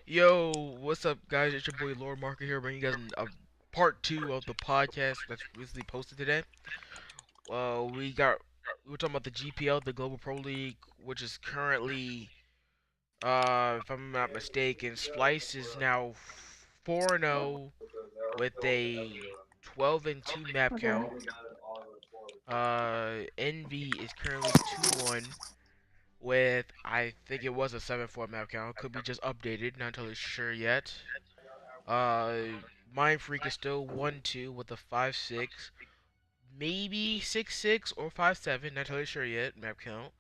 Yo, what's up, guys? It's your boy Lord Marker here, bringing you guys a part two of the podcast that's recently posted today. We were talking about the GPL, the Global Pro League, which is currently, if I'm not mistaken, Splice is now 4-0 with a 12-2 map Okay. count. Envy is currently 2-1 with, I think it was a 7-4 map count. Could be just updated, not entirely sure yet. Uh, Mind Freak is still 1-2 with a 5-6, maybe 6-6 or 5-7, not totally sure yet, map count.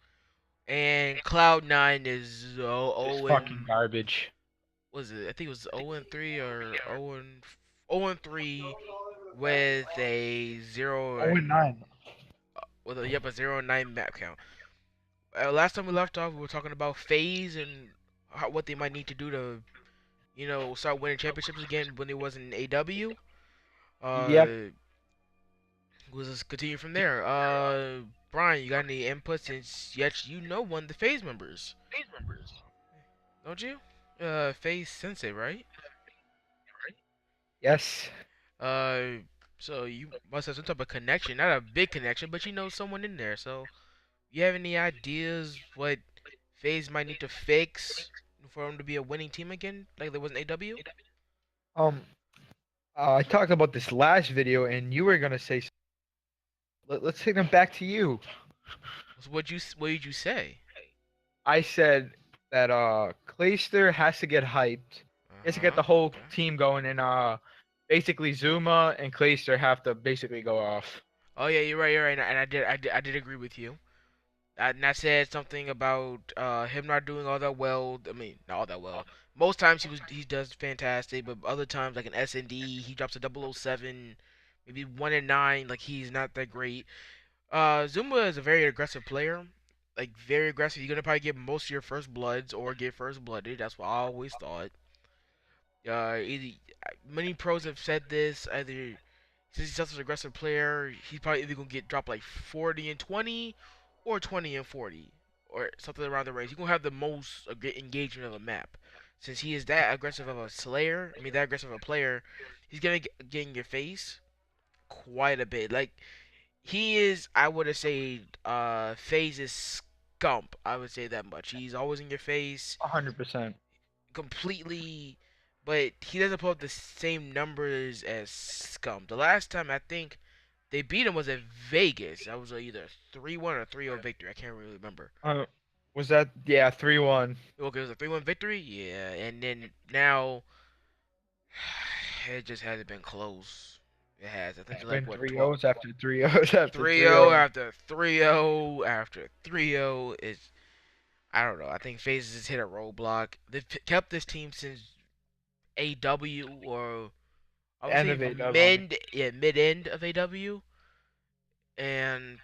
And Cloud9 is It's 0 fucking and garbage. was it? I think it was 0 and 3 or 0 and 3 with a 0 Oh and and 9. with a 0 and 9 map count. Last time we left off, we were talking about FaZe and what they might need to do to, start winning championships again when it was in AW. Yep. Uh, we'll just continue from there. Brian, you got any input since yet you know one of the FaZe members, don't you? FaZe Sensei, right? Yes. Uh, so you must have some type of connection, not a big connection, but you know someone in there. So, you have any ideas what FaZe might need to fix for them to be a winning team again, like there was in AW? Um. I talked about this last video, and you were gonna say. Let's take them back to you. So what did you say? I said that Clayster has to get hyped. He has to get the whole Okay. team going, and basically Zuma and Clayster have to basically go off. Oh yeah, you're right, and I did agree with you. And I said something about him not doing all that well. I mean, not all that well. Most times he does fantastic, but other times like an S&D, he drops a 007, maybe 1 and 9. Like he's not that great. Zuma is a very aggressive player, like very aggressive. You're gonna probably get most of your first bloods or get first blooded. That's what I always thought. Many pros have said this. Either since he's such an aggressive player, he's probably either gonna get dropped like 40 and 20, or 20 and 40, or something around the range. He's gonna have the most engagement of the map. Since he is that aggressive of a slayer, I mean that aggressive of a player, he's gonna get in your face quite a bit. Like he is, I would have said, FaZe's scump. I would say that much. He's always in your face, 100%. completely, but he doesn't put up the same numbers as Scum. The last time I think they beat him was at Vegas. That was either 3-1 or 3-0 victory. I can't really remember. Uh, was that 3-1? Okay, it was a 3-1 victory. Yeah, and then now it just hasn't been close. It has. I think It's it's like been what, 3 12. O's after 3 O's after 3 3-0 O's. after 3-0 after 3-0 is, I don't know. I think FaZe has hit a roadblock. They've kept this team since AW, or I would End say of it. I mean, mid end of AW, and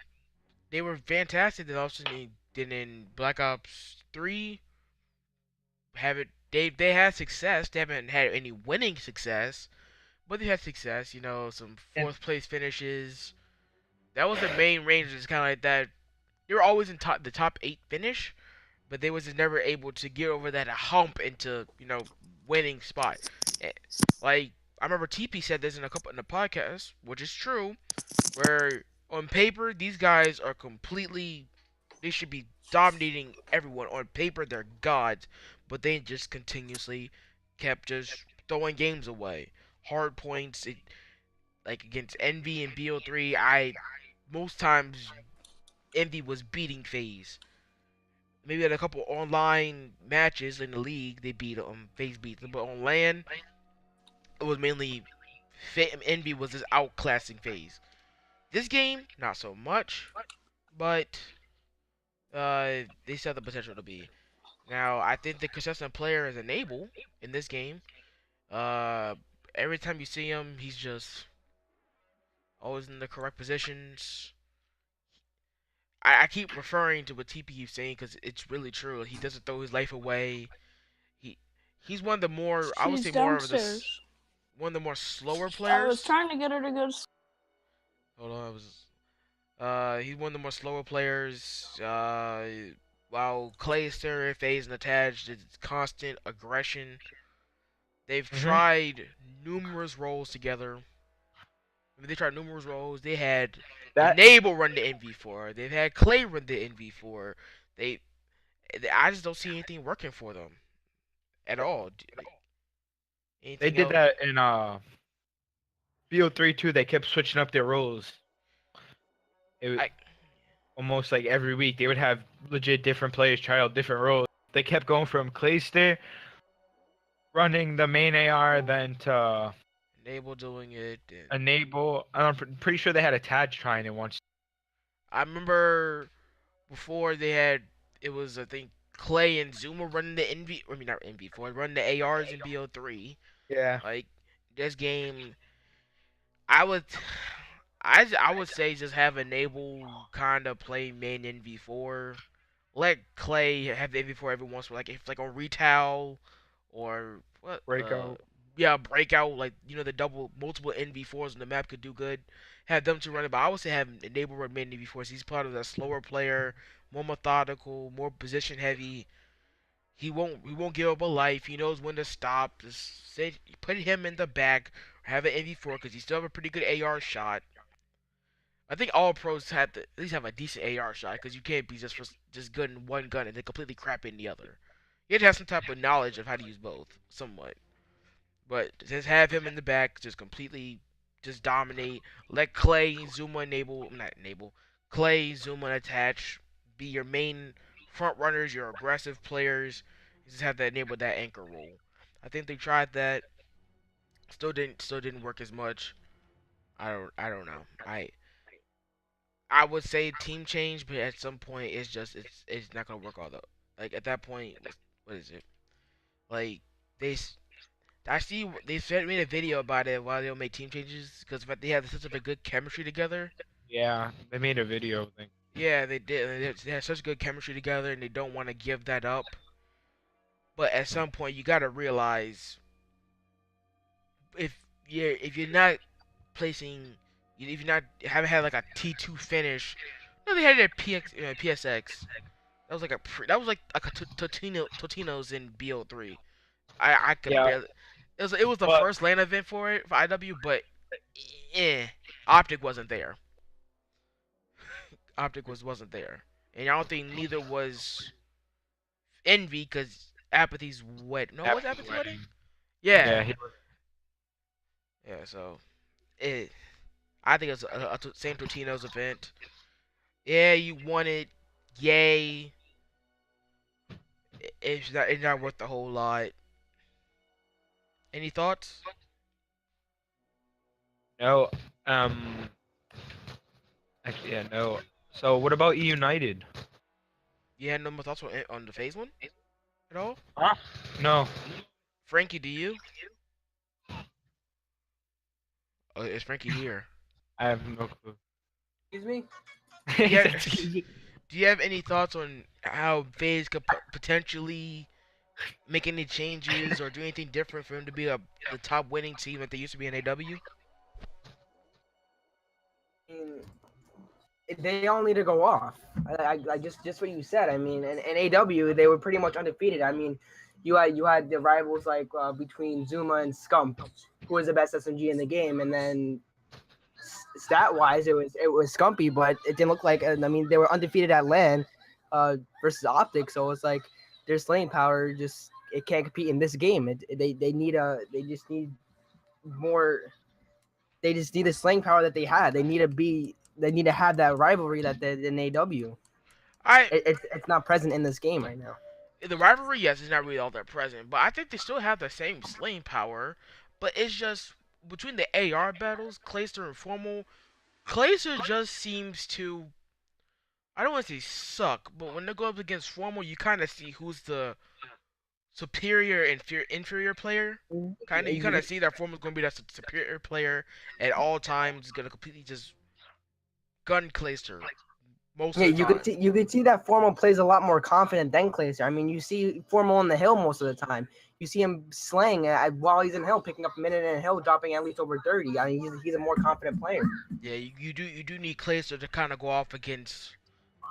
they were fantastic. Then all of a sudden, then in Black Ops 3, have it. They had success. They haven't had any winning success, but they had success. Some and fourth place finishes. That was the main range. It's kind of like that. They were always in the top 8 finish, but they was just never able to get over that hump into winning spot. Eh, Like I remember TP said this in the podcast, which is true, where on paper these guys are completely, they should be dominating everyone. On paper they're gods, but they just continuously kept just throwing games away. Hard points, like against Envy and BO3, I most times Envy was beating FaZe. Maybe at a couple online matches in the league they beat them, FaZe beat them, but on LAN it was mainly Envy was just outclassing FaZe. This game, not so much, but they still have the potential to be. Now, I think the consistent player is Enable in this game. Uh, every time you see him, he's just always in the correct positions. I keep referring to what TP keeps saying because it's really true. He doesn't throw his life away. He he's one of the more, I would She's say, more of the downstairs. one of the more slower I was players. trying to get her to go to Hold on, I was he's one of the more slower players. While Clayster, FaZe, and attached, it's constant aggression. They've Hmm. tried numerous roles together. I mean, they tried numerous roles. They had That Enable run the NV4. They've had Clay run the NV4. They, I just don't see anything working for them at all. Like they anything did else? that in BO3 too. They kept switching up their roles. It was I almost like every week they would have legit different players try out different roles. They kept going from Clayster running the main AR, then to Enable doing it, and enable. I'm pretty sure they had a Tad trying it once. I remember before they had it was I think Clay and Zuma running the NV. I mean not NV4, running the ARs in BO3. Yeah, Like this game, I would I would say just have Enable kind of play main NV4. Let Clay have the NV4 every once in a while, like if like on retail or what breakout. yeah breakout like the double multiple NV4s on the map could do good. Have them to run it, but I would say have Enable run main NV4s. He's part of the slower player, more methodical, more position heavy. He won't give up a life. He knows when to stop. Just put him in the back. Have an NV4 because he still have a pretty good AR shot. I think all pros have to at least have a decent AR shot because you can't be just good in one gun and then completely crap in the other. You have to have some type of knowledge of how to use both, somewhat. But just have him in the back, just completely, just dominate. Let Clay, Zuma, enable, not enable, Clay, Zuma, attach. Be your main front runners, your aggressive players. You just have to enable that anchor role. I think they tried that, still didn't work as much. I don't know. I would say team change, but at some point it's not gonna work all the like at that point what is it like they I see they made a video about it while they'll make team changes because they have such a good chemistry together. Yeah, they made a video thing. Yeah, they did. They had such good chemistry together, and they don't want to give that up. But at some point, you gotta realize if you're not placing, if you're not haven't had like a T2 finish. No, they had it at PSX. That was like a Totino's in BO3. I could Yeah, barely. It was the but first LAN event for it for IW, but Optic wasn't there. Optic wasn't there, and I don't think neither was Envy because Apathy's wet. No, was after the Apathy wedding? wedding. Yeah, Yeah, he was. yeah. So it, I think it's same Totino's event. Yeah, you won it. Yay. It's not worth a whole lot. Any thoughts? No, actually, yeah, no. So what about E United? You had no more thoughts on the phase one at all? Huh? No, Frankie, do you? Oh, is Frankie here? I have no clue. Excuse me? Do you He have said, "Excuse me." Do you have any thoughts on how FaZe could potentially make any changes or do anything different for him to be the top winning team that they used to be in AW? I mean, they all need to go off. I just what you said. I mean, in AW they were pretty much undefeated. I mean, you had the rivals like between Zuma and Scump, who was the best SMG in the game, and then stat wise it was Scumpy, but it didn't look like. I mean, they were undefeated at LAN versus Optic, so it's like their slaying power just it can't compete in this game. They just need more. They just need the slaying power that they had. They need to have that rivalry that they did in AW. I It's not present in this game right now. The rivalry, yes, is not really all that present, but I think they still have the same slaying power. But it's just between the AR battles, Clayster and Formal, Clayster just seems to I don't want to say suck, but when they go up against Formal, you kind of see who's the superior and inferior player. Kind of, you kind You, of see that Formal's going to be that superior player at all times. Is going to completely just gun Clayster most yeah, of the time. you could see that Formal plays a lot more confident than Clayster. I mean, you see Formal on the hill most of the time. You see him slaying while he's in hill, picking up a minute in hill, dropping at least over 30. I mean, he's a more confident player. Yeah, you do need Clayster to kind of go off against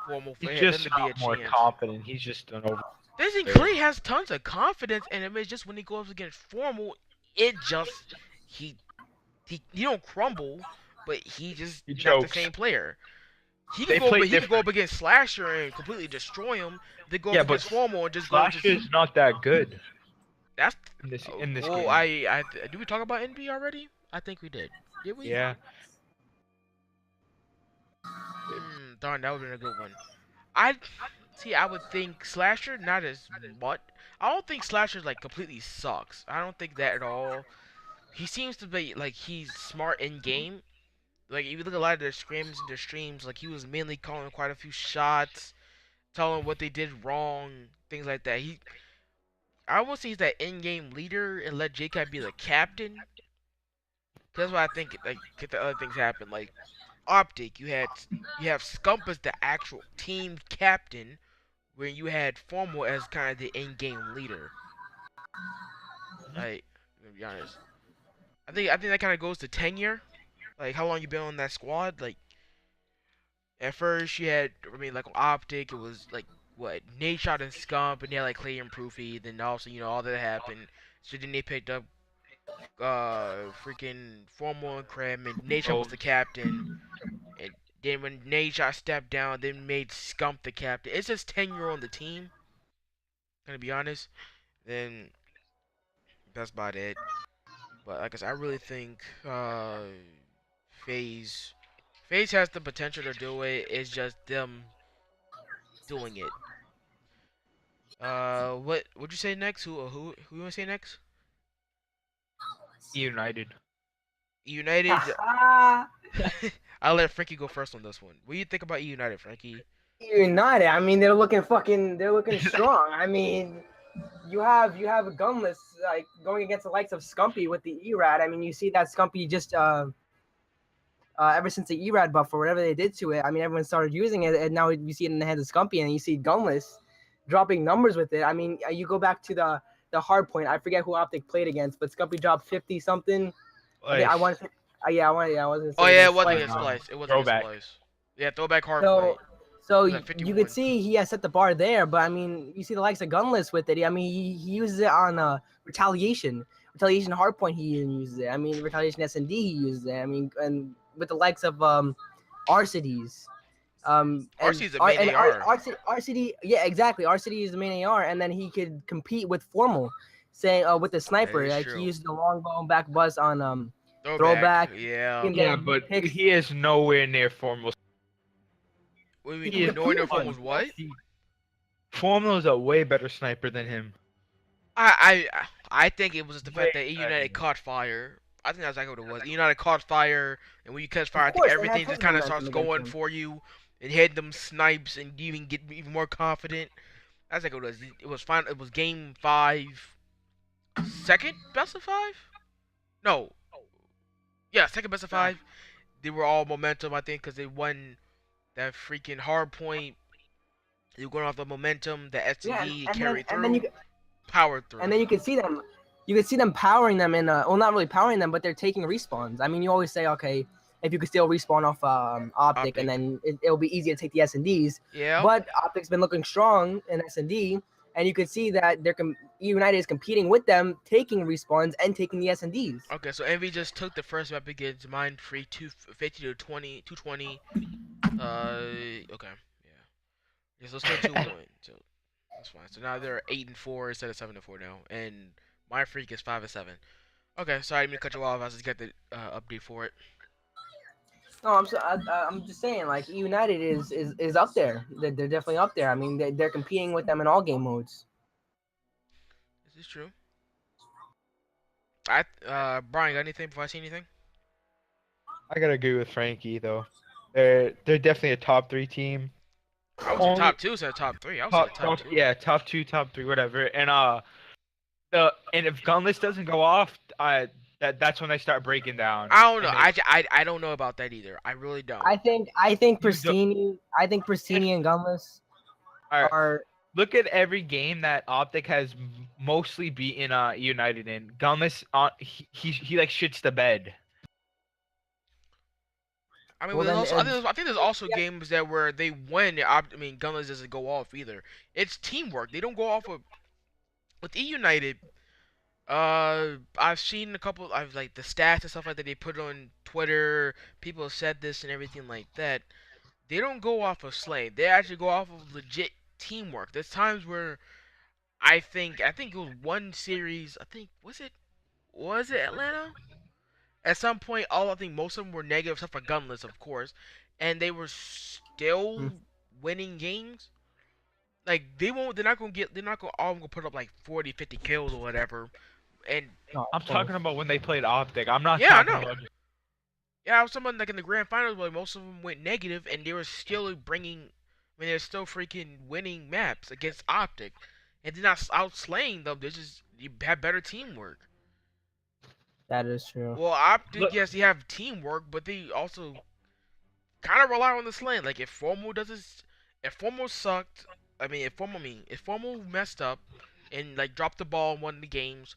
Formal He's for them just to be a more chance. confident. He's just an over. This Clay has tons of confidence, and it's just when he goes against Formal, it just he he don't crumble, but he just He not the chokes. same player. They play He could go different. up against Slasher and completely destroy him. Then go up Yeah, but against Formal and just go Slash just is not that good that's in this well game. I did we talk about NB already? I think we did. Did we? Yeah. Darn, that would have been a good one. I see. I would think Slasher not as much. I don't think Slasher's like completely sucks. I don't think that at all. He seems to be like he's smart in game. Like if you look at a lot of their scrims and their streams, like he was mainly calling quite a few shots, telling what they did wrong, things like that. I will say he's that in-game leader and let JCat be the captain. That's why I think like get the other things happen. Like Optic, you have Scump as the actual team captain, where you had Formal as kind of the in-game leader. Like, to be honest, I think that kind of goes to tenure. Like how long you been on that squad? Like at first you had, I mean, like on Optic, it was like what Nate shot and Scump, and they had like Clay and Proofy. Then also all that happened. So then they picked up freaking Formal and Krem, and Nate was Rose. the captain. And then when Nate stepped down, then made Scump the captain. It's just tenure on the team. Gonna be honest. Then that's about it. But like I said, I really think Phase Phase has the potential to do it. It's just them doing it. What would you say next? Who you wanna say next? United. United. I'll let Frankie go first on this one. What do you think about United, Frankie? United. I mean, they're looking strong. I mean, you have a gunless like going against the likes of Scumpy with the Erad. I mean, you see that Scumpy just ever since the Erad buff or whatever they did to it. I mean, everyone started using it, and now you see it in the hands of Scumpy, and you see gunless dropping numbers with it. I mean, you go back to the hard point. I forget who Optic played against, but Scumpy dropped 50 something. I Nice. want to. Yeah, I was gonna Oh say yeah, it against wasn't Splice. against Splice. It wasn't against Throwback. Splice. Yeah, throwback hard So, point. so It was at you could 51. see he has set the bar there, but I mean, you see the likes of Gunless with it. I mean, he uses it on retaliation hardpoint. He even uses it. I mean, retaliation S&D he uses it. I mean, and with the likes of Arcides, RC is the main AR. RCD, yeah, exactly. RCD is the main AR, and then he could compete with Formal, say with the That sniper. is Like he true. used the longbow and back buzz on Throwback. throwback. He Yeah. can Yeah, get but picks. he is nowhere near formal. What do you He mean? can He is compete Ignoring with form him. was what? Formal is a way better sniper than him. I think it was just the Way fact that E better United than him. caught fire. I think that's exactly what it was. E United caught fire, and when you catch fire, Of I think course, they have everything just heavy kind of momentum starts against going him. for you, and hit them snipes, and you even get even more confident. That's like what it was. It was fine. It was game 5, second best of 5. No, yeah, second best of 5. They were all momentum, I think, because they won that freaking hard point. They were going off the momentum, the S and Yeah, D and then carried and then you through, powered and through. then you can see them. You can see them powering them in well, not really powering them, but they're taking respawns. I mean, you always say, okay, if you could still respawn off optic, and Optic. then it'll be easier to take the S and Ds. Yeah. But optic's been looking strong in S and D, and you can see that United is competing with them, taking respawns and taking the S and Ds. Okay, so Envy just took the first map against Mind Free 250 to 20, 220. Okay, yeah. Yeah, so still 2-1. So that's fine. So now they're 8-4 instead of 7-4 now, and Mind Freak is 5-7. Okay, sorry, I didn't mean to cut you off. I just got the update for it. No, I'm just saying, like United is up there. They're definitely up there. I mean, they're competing with them in all game modes. Is this true? Brian, got anything before I see anything? I gotta agree with Frankie though. They're definitely a top 3 team. I would say Only top 2 instead of top 3. I would say top, top top 2. yeah, top 2, top 3, whatever. And and if Gunless doesn't go off, that's when they start breaking down. I don't know. And I don't know about that either. I really don't. I think you do, Pristini and Gunless all right, are. look at every game that Optic has mostly beaten United in. Gunless he like shits the bed. I mean, Well, but there's then also it's, I think there's also games that where they win. I mean, Gunless doesn't go off either. It's teamwork. They don't go off with E United. I've seen a couple. I've like the stats and stuff like that. They put on Twitter. People have said this and everything like that. They don't go off of slaying. They actually go off of legit teamwork. There's times where I think it was one series. I think was it Atlanta? At some point, all I think most of them were negative, except for Gunless, of course, and they were mm, still winning games. Like they're not gonna all gonna put up like 40, 50 kills or whatever. And no, I'm of course. talking about when they played Optic. I'm not yeah, I talking know. about. Yeah, I was someone like in the grand finals where most of them went negative, and they were still bringing. I mean, they're still freaking winning maps against Optic, and they're not outslaying them. They're just you have better teamwork. That is true. Well, Optic, Look, yes, they have teamwork, but they also kind of rely on the slaying. Like if Formal sucked, if Formal messed up and like dropped the ball in one of the games,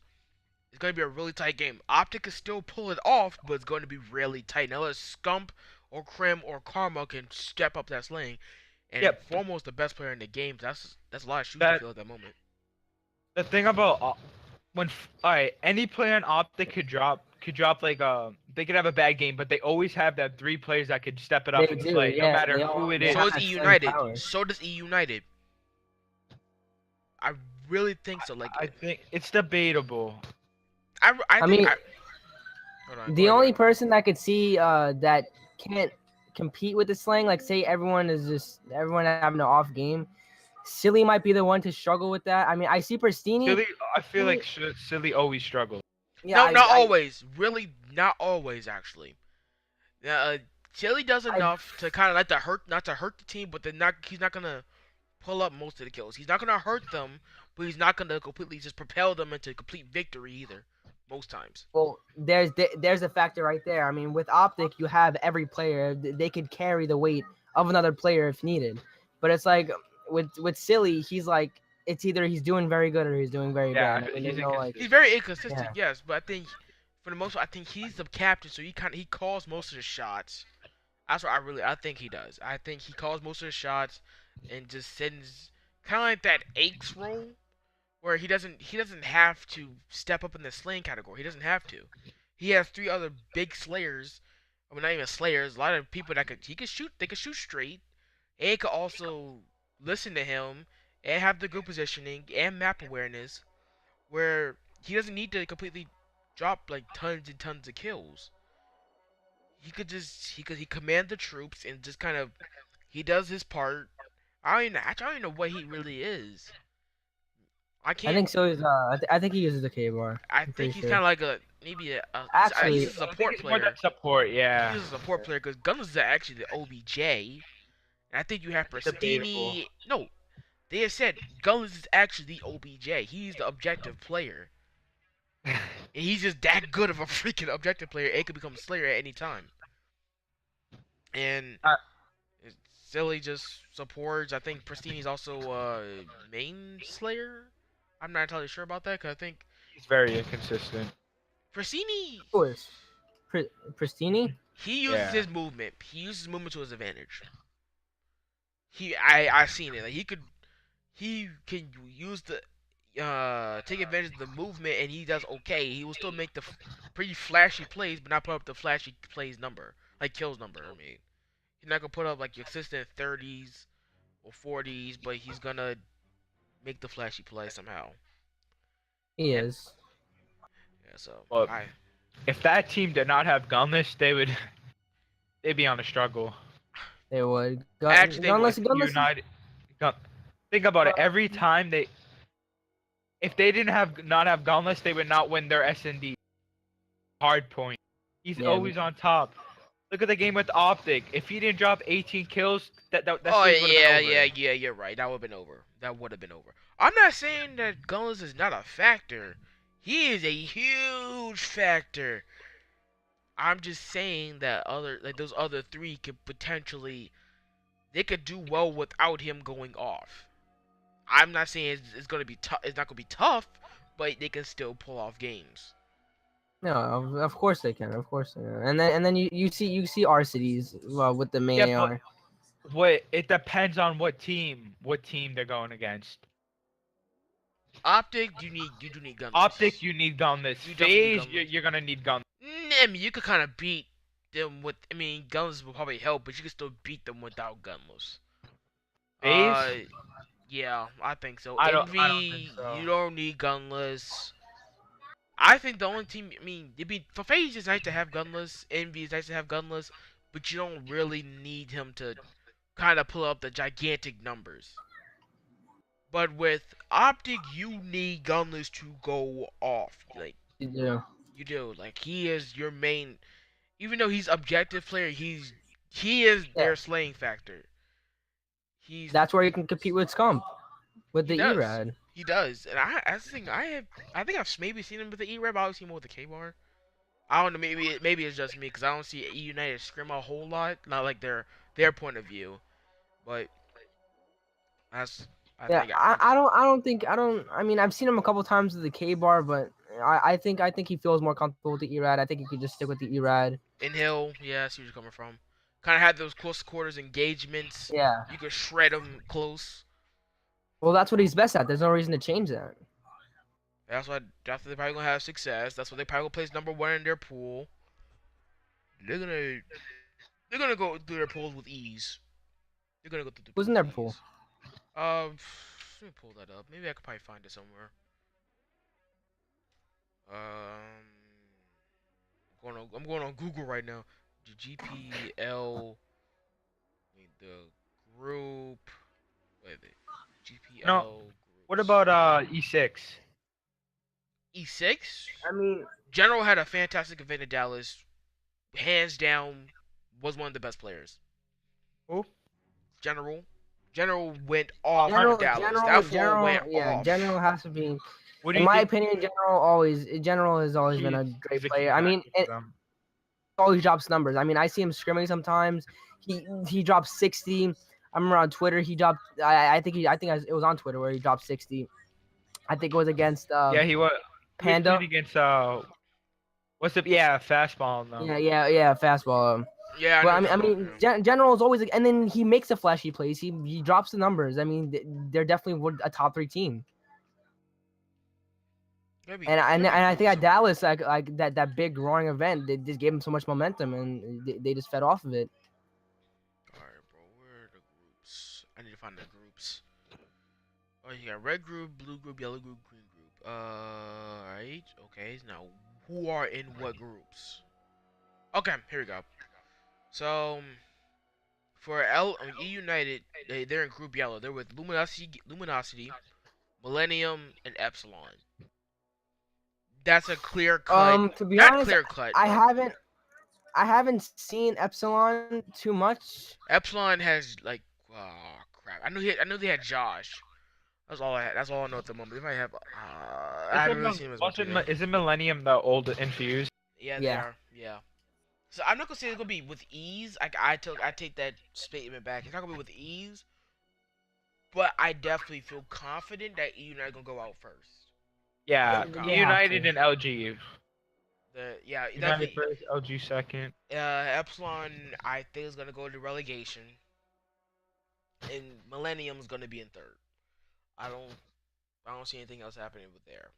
it's gonna be a really tight game. Optic can still pull it off, but it's going to be really tight. Now, unless Scump or Krim or Karma can step up that slaying, and yep. Formal's the best player in the game. That's a lot of shoes to That fill at that moment. the thing about all right, any player in Optic could drop like they could have a bad game, but they always have that three players that could step it They up and do, slay, no yeah. matter who it They is. So have is E that same United. power. So does E United. I really think so. I think it's debatable. I I think mean, hold on, go the ahead, go only ahead. person that could see that can't compete with the slang, like say everyone having an off game, Silly might be the one to struggle with that. I mean, I see Pristini. Silly, I feel like Silly always struggles. Yeah, No, not always. Really, not always actually. Uh, Chile does I enough to kind of not to hurt the team, but he's not gonna pull up most of the kills. He's not gonna hurt them, but he's not gonna completely just propel them into complete victory either. Most times. well, there's a factor right there. I mean, with Optic, you have every player they could carry the weight of another player if needed. But it's like with Silly, he's like it's either he's doing very good or he's doing very Yeah, bad. I mean, he's there's no like He's inconsistent. very inconsistent, yeah. yes, but I think for the most part, I think he's the captain, so he calls most of the shots. That's what I think he does. I think he calls most of the shots and just sends kind of like that Aches role where he doesn't have to step up in the slaying category. He doesn't have to. He has three other big slayers. I mean, not even slayers. A lot of people that he could shoot. They could shoot straight. And he could also listen to him and have the good positioning and map awareness, where he doesn't need to completely drop like tons and tons of kills. He command the troops and just kind of he does his part. I don't even know what he really is. I I can't. think so. Is I think he uses the K bar. I I'm think pretty he's sure. kind of like he's Actually, a I think support it's more player. that support. He's Yeah, a support player because Gunners is actually the OBJ. And I think you have debatable. Pristini. No, they have said Gunners is actually the OBJ. He's the objective player. And he's just that good of a freaking objective player. It could become a Slayer at any time. And uh, Silly just supports. I think Pristini's also main Slayer. I'm not entirely sure about that because I think He's very inconsistent. Pristini who is Pristini? he uses Yeah. his movement. He uses movement to his advantage. I seen it. Like he can use the take advantage of the movement and he does okay. He will still make the pretty flashy plays, but not put up the flashy plays number like kills number. I mean, he's not gonna put up like your consistent 30s or 40s, but he's gonna make the flashy play somehow. He And is. yeah, so But I if that team did not have Gunless, they'd be on a struggle. They would. actually they would. Gunless. United. Gun, think about it. Every time if they didn't not have Gunless, they would not win their S&D. Hard point. He's Yeah, always on top. Look at the game with Optic. If he didn't drop 18 kills, that Oh series would have yeah, been over. yeah. You're right. That would have been over. That would have been over. I'm not saying that Gunnless is not a factor. He is a huge factor. I'm just saying that those other three could potentially they could do well without him going off. I'm not saying it's gonna be tough. It's not gonna be tough, but they can still pull off games. No, of course they can. Of course they can. And then you see R cities with the main Yeah, but AR. what it depends on what team they're going against. Optic, you do need Optic, gunless. you need gunless. You definitely need Phase, gunless. you're gonna need gun. I mean, you could kind of beat them with. I mean, guns will probably help, but you can still beat them without gunless. Phase, Uh, yeah, I think so. I don't think Envy, so. you don't need gunless. I think the only team. I mean, it'd be for Phase. It's nice to have gunless. Envy is nice to have gunless, but you don't really need him to kind of pull up the gigantic numbers. But with Optic, you need gunless to go off. Like You do. you do. Like he is your main. Even though he's objective player, he is Yeah, their slaying factor. He's that's where you can compete with Scump with he the does. ERAD. He does. And I think I think I've maybe seen him with the E-Rep. I've seen him with the K-Bar. I don't know. Maybe it's just me because I don't see E United scrim a whole lot. Not like their point of view, but that's I Yeah, think I mean I've seen him a couple times with the K bar, but I think he feels more comfortable with the ERAD. I think he could just stick with the ERAD. in Hill. Yeah, I see where you're coming from. Kind of had those close quarters engagements. Yeah. You could shred them close. Well, that's what he's best at. There's no reason to change that. That's why they're probably gonna have success. That's why they probably gonna place number one in their pool. They're gonna they're gonna go through their pools with ease. They're gonna go through the Who's pool in with their pool? ease. Let me pull that up. Maybe I could probably find it somewhere. I'm going on Google right now. The GPL, the group. Wait, the No, GPL what groups. about E6? E6. I mean, General had a fantastic event in Dallas. Hands down, was one of the best players. Who? General. General went off in general, Dallas. general, That fool general, went yeah, off. general has to be. What do In you my think? opinion, general has always been a He's great a key player. I mean, factor it for them. always drops numbers. I mean, I see him scrimming sometimes. He drops 60. I remember on Twitter he dropped. I think it was on Twitter where he dropped 60. I think it was against Yeah, he was Panda. playing against what's it? Yeah, fastball though. Yeah, fastball. Yeah, I But know I what mean, you're I talking mean, about. general is always like, and then he makes the flashy plays. He drops the numbers. I mean, they're definitely a top three team. And You and, gotta be and I think group at somewhere. Dallas, like that big roaring event, they just gave him so much momentum, and they just fed off of it. Alright, bro. Where are the groups? I need to find the groups. Oh, you got red group, blue group, yellow group, green group. Alright. Okay. Now, who are in what groups? Okay, here we go. So, for E United, they're in group yellow. They're with Luminosity, Millennium, and Epsilon. That's a clear cut. To be Not honest, clear cut, I but haven't I haven't seen Epsilon too much. Epsilon has like, oh crap. I knew they had Josh. That's all I had. That's all I know at the moment. They might have. I haven't really seen him as much either. Isn't Millennium the old infused? Yeah, they Yeah, are. Yeah. So I'm not gonna say it's gonna be with ease. I take that statement back. It's not gonna be with ease, but I definitely feel confident that EU are gonna go out first. I Yeah, feel they have confident. United to. and LG. Yeah, United definitely. first, LG second. Epsilon, I think is gonna go to relegation, and Millennium's gonna be in third. I don't, I don't see anything else happening with there.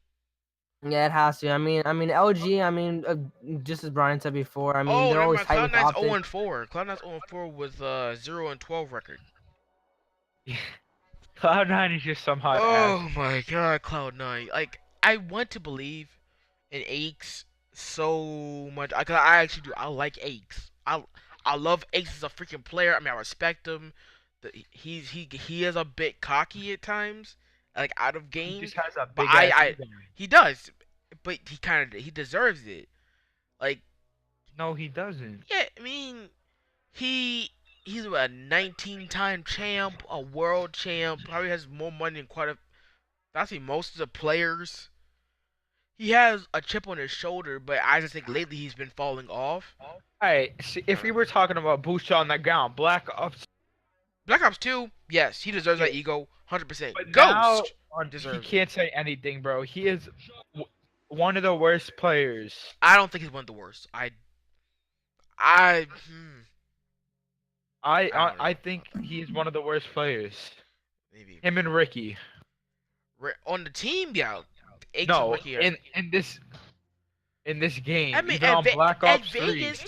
Yeah, it has to. I mean, LG. Just as Brian said before. I mean, Oh, they're never always mind. tight with Cloud9's optic. 0 and 4. Cloud9's 0 and 4 with 0 and 12 record. Cloud9 is just some hot ass. Oh my god, Cloud9. Like, I want to believe in Aches so much. Cause I actually do. I like Aches. I love Aches as a freaking player. I mean, I respect him. He is a bit cocky at times, like out of He game. just has a But big ass ego. he does. But he deserves it. Like, No, he doesn't. yeah, I mean, he he's a 19-time champ, a world champ. Probably has more money than I say most of the players. He has a chip on his shoulder, but I just think lately he's been falling off. Alright, if we were talking about boots on the ground, Black Ops, Black Ops 2, yes, he deserves yeah, that ego, 100%. but now Ghost he deserves it. can't say anything, bro. He is one of the worst players. I don't think he's one of the worst. I, hmm, I I I, don't I know. think he's one of the worst players. Maybe Him and Ricky. On the team, yeah, Eggs and No, Ricky are. in this I game, mean, even on Black At Ops 3. Vegas,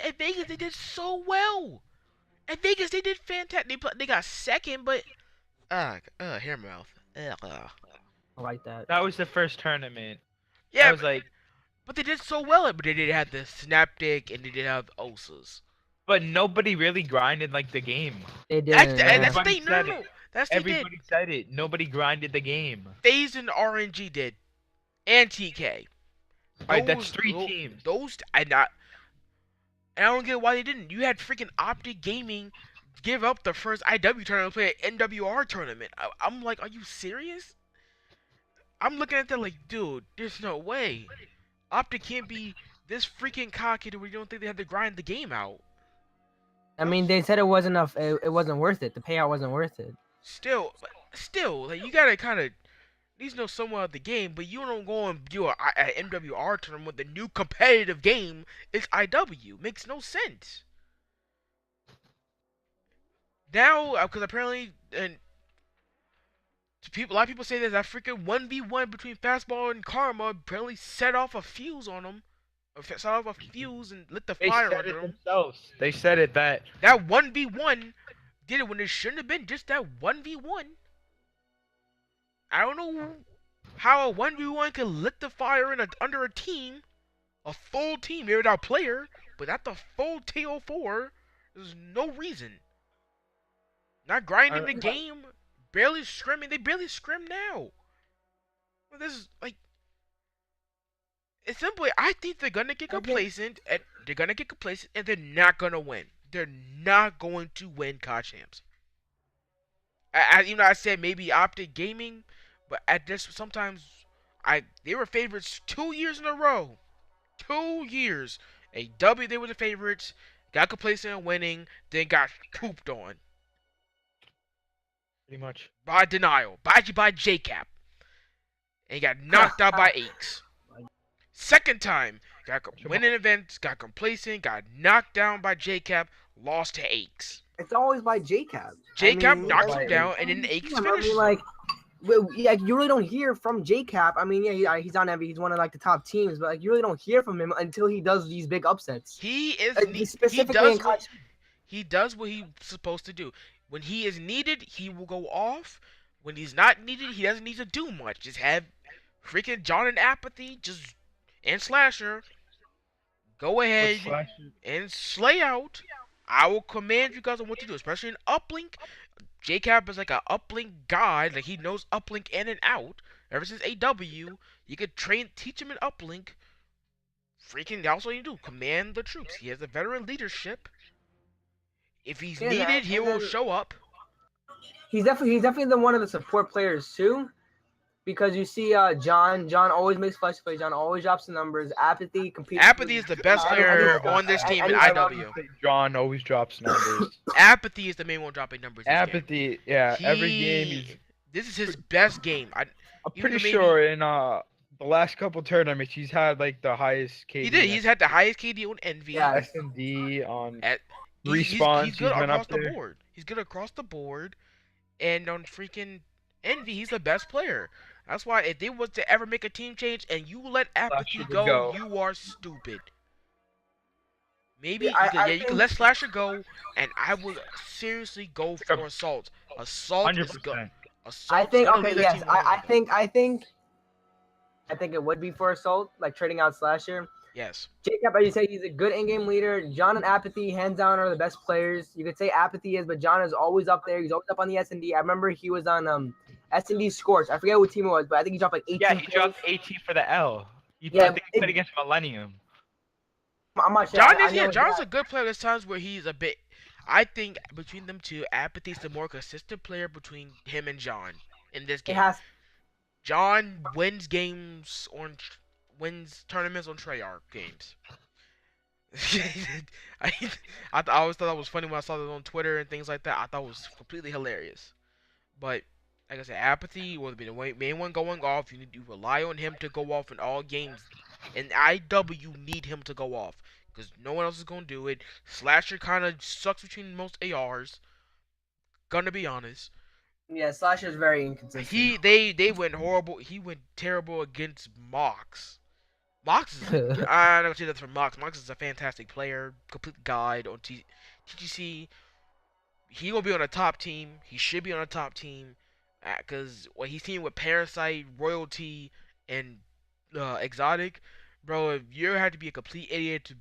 at Vegas they did so well. At Vegas they did fantastic. They got second, but hair mouth. I like that. That was the first tournament. That Yeah, was like, but they did so well. But they did have the Snapdick and they did have Osas. but nobody really grinded like the game. They didn't. That's the Everybody thing. said No. it. That's they did. Everybody said it. Nobody grinded the game. FaZe and RNG did, and TK. Alright, that's 3 Those, teams. those, I not. And I don't get why they didn't. You had freaking Optic Gaming give up the first IW tournament, play an NWR tournament. I'm like, are you serious? I'm looking at that like, dude, there's no way. Optic can't be this freaking cocky that we don't think they have to grind the game out. I mean, they said it wasn't enough. It wasn't worth it. The payout wasn't worth it. Still, like you gotta kind of at least know somewhat of the game, but you don't go and do a MWR tournament. The new competitive game is IW. Makes no sense. Now, because apparently, and a lot of people say that freaking 1v1 between Fastball and Karma apparently set off a fuse on them. Or set off a fuse and lit the They fire said under it them. themselves. They said it that That 1v1 did it when it shouldn't have been just that 1v1. I don't know how a 1v1 could lit the fire under a team, a full team, maybe without player, but not the full TO4. There's no reason. Not grinding the game, barely scrimming. They barely scrim now. This is like, it's simply, I think they're gonna get complacent, and they're not gonna win. They're not going to win COD champs. I said maybe Optic Gaming, but at this sometimes they were favorites 2 years in a row. 2 years. They were the favorites, got complacent in winning, then got pooped on. pretty much. By denial. By JCap. And got knocked out by Aches. Second time, got winning events, got complacent, got knocked down by JCap, lost to Aches. It's always by JCap. JCap knocks him down, and then Aches finishes. Yeah, you really don't hear from JCap. I mean, yeah, he's on every. He's one of like the top teams, but like you really don't hear from him until he does these big upsets. He does what he's supposed to do. When he is needed, he will go off. When he's not needed, he doesn't need to do much. Just have freaking John and Apathy and Slasher go ahead and slay out. I will command you guys on what to do, especially in uplink. JCap is like an uplink god. Like he knows uplink in and out. Ever since AW, you could teach him in uplink. Freaking, that's all you do. Command the troops. He has a veteran leadership. If he's needed, he will show up. He's definitely the one of the support players too, because you see John always makes flash plays. John always drops the numbers. Apathy competes. Apathy is the best player on this team in IW. John always drops numbers. Apathy is the main one dropping numbers. Apathy, yeah. Every game this is his best game. I'm pretty sure in the last couple tournaments he's had like the highest KD. He did. He's had the highest KD on Envy. Yeah. S&D on Respawns. He's good been across up the there. board. He's good across the board. And on freaking Envy, he's the best player. That's why if they was to ever make a team change and you let Apathy go, you are stupid. Maybe you can let Slasher go, and I would seriously go for Assault. Assault is good. 100%. I think okay, yes. I think it would be for Assault, like trading out Slasher. Yes. JCap, as you say, he's a good in-game leader. John and Apathy, hands down, are the best players. You could say Apathy is, but John is always up there. He's always up on the S&D. I remember he was on S&D Scorch. I forget what team it was, but I think he dropped like 18. Yeah, he dropped 18 for the L. I think he played against Millennium. I'm not sure. John's a good player. There's times where he's a bit. I think between them two, Apathy's the more consistent player between him and John in this game. John wins tournaments on Treyarch games. I always thought that was funny when I saw that on Twitter and things like that. I thought it was completely hilarious. But like I said, apathy will be the main one going off. You need to rely on him to go off in all games. In IW, need him to go off because no one else is gonna do it. Slasher kind of sucks between most ARs. Gonna be honest. Yeah, Slash is very inconsistent. They went horrible. He went terrible against Mox. Mox is I'm not gonna say that's for Mox. Mox is a fantastic player, complete guide on TGC. He gonna be on a top team. He should be on a top team, cause what he's teaming with Parasite, Royalty, and Exotic, bro. You have to be a complete idiot to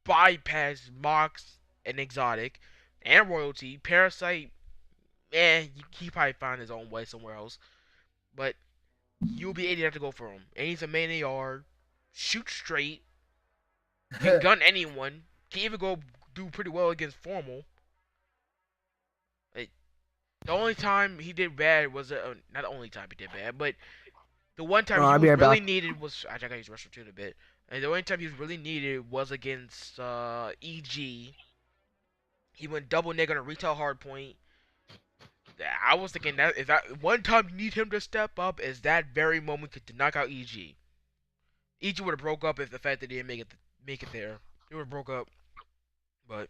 bypass Mox and Exotic and Royalty. Parasite, man, he probably find his own way somewhere else. But you'll be idiot to go for him. And he's a main AR, shoot straight, can gun anyone, can even go do pretty well against Formal. Like, the only time he did bad was not the only time he did bad, but the one time Oh, he I'll be was right really back. needed was I gotta use Russell too in a bit. And the only time he was really needed was against EG. He went double neg on a retail hard point. I was thinking that if that one time you need him to step up is that very moment to knock out EG. EG would have broke up if the fact that he didn't make it there. It would have broke up. But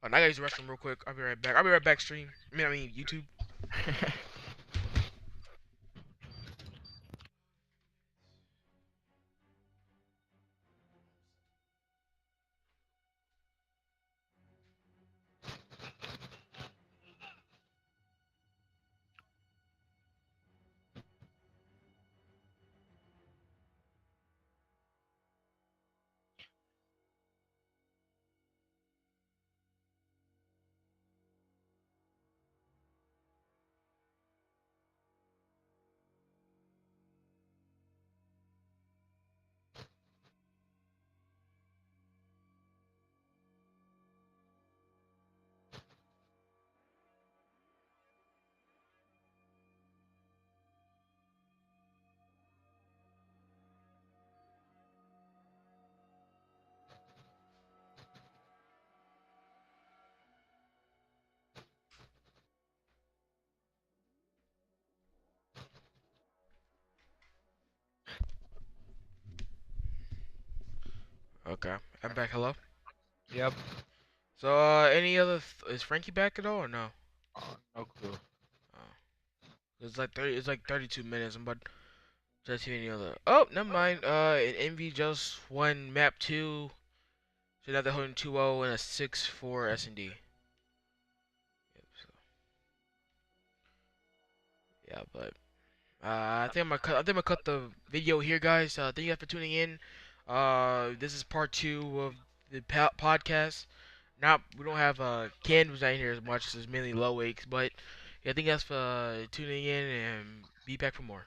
I gotta use the restroom real quick. I'll be right back. I'll be right back. Stream. I mean YouTube. Okay, I'm back. Hello. Yep. So, any other? Is Frankie back at all or no? No clue. Oh, it's like 30. It's like 32 minutes. I'm about to see any other. Oh, never mind. Envy just won map 2. So now they're holding 2-0 and a 6-4 S&D. Yep, so, yeah, but I think I think I'm gonna cut the video here, guys. Thank you guys for tuning in. This is part 2 of the podcast. Not we don't have Ken who's not in here as much. So it's mainly low wakes, but yeah, thank you guys for tuning in and be back for more.